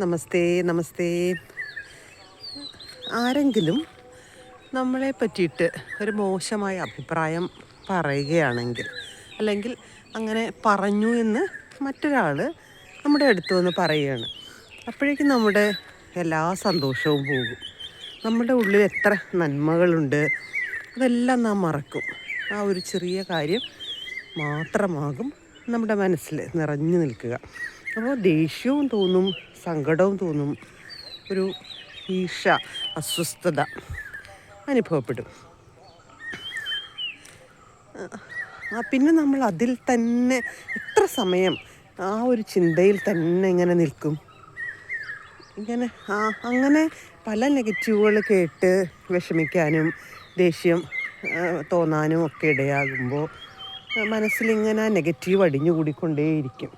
നമസ്തേ നമസ്തേ. ആരെങ്കിലും നമ്മളെ പറ്റിയിട്ട് ഒരു മോശമായ അഭിപ്രായം പറയുകയാണെങ്കിൽ, അല്ലെങ്കിൽ അങ്ങനെ പറഞ്ഞു എന്ന് മറ്റൊരാൾ നമ്മുടെ അടുത്ത് വന്ന് പറയുകയാണ്, അപ്പോഴേക്കും നമ്മുടെ എല്ലാ സന്തോഷവും പോകും. നമ്മുടെ ഉള്ളിൽ എത്ര നന്മകളുണ്ട് അതെല്ലാം നാം മറക്കും. ആ ഒരു ചെറിയ കാര്യം മാത്രമാകും നമ്മുടെ മനസ്സിൽ നിറഞ്ഞു നിൽക്കുക. അപ്പോൾ ദേഷ്യവും തോന്നും, സങ്കടവും തോന്നും, ഒരു ഈർഷ്യ, അസ്വസ്ഥത അനുഭവപ്പെടും. പിന്നെ നമ്മൾ അതിൽ തന്നെ എത്ര സമയം ആ ഒരു ചിന്തയിൽ തന്നെ ഇങ്ങനെ നിൽക്കും. ഇങ്ങനെ അങ്ങനെ പല നെഗറ്റീവുകൾ കേട്ട് വിഷമിക്കാനും ദേഷ്യം തോന്നാനും ഒക്കെ ഇടയാകുമ്പോൾ മനസ്സിലിങ്ങനെ നെഗറ്റീവ് അടിഞ്ഞുകൂടിക്കൊണ്ടേയിരിക്കും.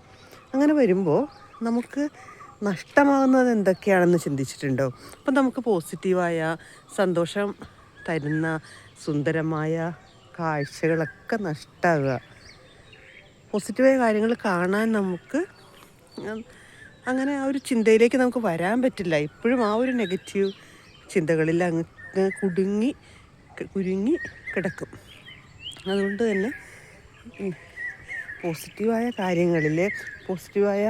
അങ്ങനെ വരുമ്പോൾ നമുക്ക് നഷ്ടമാകുന്നത് എന്തൊക്കെയാണെന്ന് ചിന്തിച്ചിട്ടുണ്ടോ? അപ്പം നമുക്ക് പോസിറ്റീവായ സന്തോഷം തരുന്ന സുന്ദരമായ കാഴ്ചകളൊക്കെ നഷ്ടമാകുക. പോസിറ്റീവായ കാര്യങ്ങൾ കാണാൻ നമുക്ക് അങ്ങനെ ആ ഒരു ചിന്തയിലേക്ക് നമുക്ക് വരാൻ പറ്റില്ല. ഇപ്പോഴും ആ ഒരു നെഗറ്റീവ് ചിന്തകളിൽ അങ്ങ് കുരുങ്ങി കിടക്കും. അതുകൊണ്ട് തന്നെ പോസിറ്റീവായ കാര്യങ്ങളിൽ പോസിറ്റീവായ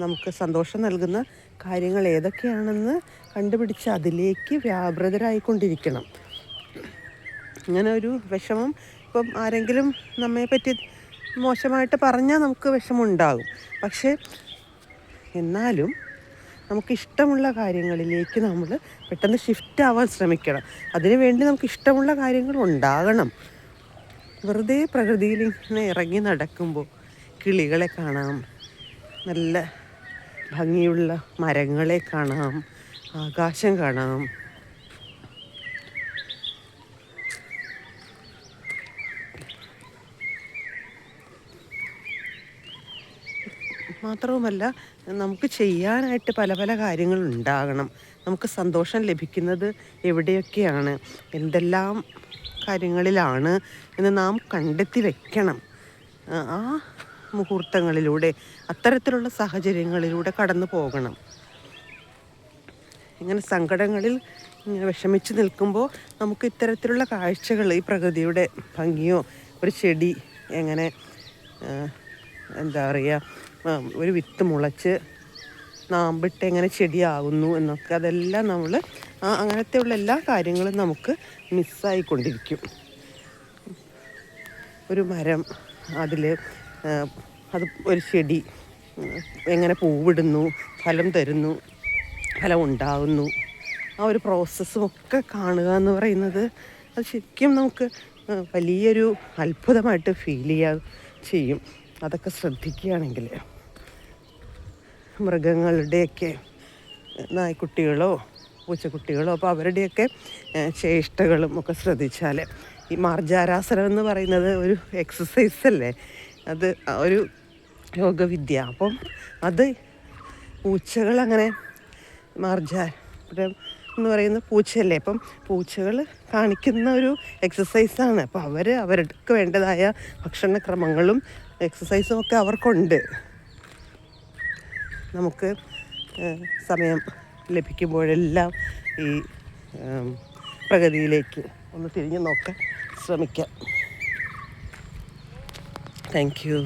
നമുക്ക് സന്തോഷം നൽകുന്ന കാര്യങ്ങൾ ഏതൊക്കെയാണെന്ന് കണ്ടുപിടിച്ച് അതിലേക്ക് വ്യാപൃതരായിക്കൊണ്ടിരിക്കണം. ഇങ്ങനെ ഒരു വിഷമം, ഇപ്പം ആരെങ്കിലും നമ്മെപ്പറ്റി മോശമായിട്ട് പറഞ്ഞാൽ നമുക്ക് വിഷമമുണ്ടാകും. പക്ഷേ എന്നാലും നമുക്കിഷ്ടമുള്ള കാര്യങ്ങളിലേക്ക് നമ്മൾ പെട്ടെന്ന് ഷിഫ്റ്റ് ആവാൻ ശ്രമിക്കണം. അതിനുവേണ്ടി നമുക്ക് ഇഷ്ടമുള്ള കാര്യങ്ങൾ ഉണ്ടാകണം. വെറുതെ പ്രകൃതിയിൽ ഇങ്ങനെ ഇറങ്ങി നടക്കുമ്പോൾ കിളികളെ കാണാം, നല്ല ഭംഗിയുള്ള മരങ്ങളെ കാണാം, ആകാശം കാണാം. മാത്രവുമല്ല, നമുക്ക് ചെയ്യാനായിട്ട് പല പല കാര്യങ്ങളുണ്ടാകണം. നമുക്ക് സന്തോഷം ലഭിക്കുന്നത് എവിടെയൊക്കെയാണ്, എന്തെല്ലാം കാര്യങ്ങളിലാണ് എന്ന് നാം കണ്ടെത്തി വെക്കണം. ആ മുഹൂർത്തങ്ങളിലൂടെ, അത്തരത്തിലുള്ള സാഹചര്യങ്ങളിലൂടെ കടന്നു പോകണം. ഇങ്ങനെ സങ്കടങ്ങളിൽ ഇങ്ങനെ വിഷമിച്ച് നിൽക്കുമ്പോൾ നമുക്ക് ഇത്തരത്തിലുള്ള കാഴ്ചകൾ, ഈ പ്രകൃതിയുടെ ഭംഗിയോ, ഒരു ചെടി എങ്ങനെ ഒരു വിത്ത് മുളച്ച് നാമ്പിട്ട് എങ്ങനെ ചെടിയാകുന്നു എന്നൊക്കെ, അതെല്ലാം നമ്മൾ അങ്ങനത്തെയുള്ള എല്ലാ കാര്യങ്ങളും നമുക്ക് മിസ്സായിക്കൊണ്ടിരിക്കും. ഒരു മരം, അത് ഒരു ചെടി എങ്ങനെ പൂവിടുന്നു, ഫലം തരുന്നു, ഫലം ഉണ്ടാകുന്നു, ആ ഒരു പ്രോസസ്സും ഒക്കെ കാണുക എന്ന് പറയുന്നത് അത് ശരിക്കും നമുക്ക് വലിയൊരു അത്ഭുതമായിട്ട് ഫീൽ ചെയ്യും. അതൊക്കെ ശ്രദ്ധിക്കുകയാണെങ്കിൽ. മൃഗങ്ങളുടെയൊക്കെ, നായ്ക്കുട്ടികളോ പൂച്ചക്കുട്ടികളോ, അപ്പോൾ അവരുടെയൊക്കെ ചേഷ്ടകളും ഒക്കെ ശ്രദ്ധിച്ചാൽ, ഈ മാർജാരാസനം എന്ന് പറയുന്നത് ഒരു എക്സസൈസ് അല്ലേ, അത് ഒരു യോഗവിദ്യ. അപ്പം അത് പൂച്ചകളങ്ങനെ മാർജാരം എന്ന് പറയുന്ന പൂച്ചയല്ലേ, അപ്പം പൂച്ചകൾ കാണിക്കുന്ന ഒരു എക്സസൈസാണ്. അപ്പോൾ അവർക്ക് വേണ്ടതായ ഭക്ഷണക്രമങ്ങളും എക്സസൈസും ഒക്കെ അവർക്കുണ്ട്. നമുക്ക് സമയം ലഭിക്കുമ്പോഴെല്ലാം ഈ പ്രകൃതിയിലേക്ക് ഒന്ന് തിരിഞ്ഞു നോക്കാൻ ശ്രമിക്കാം. Thank you.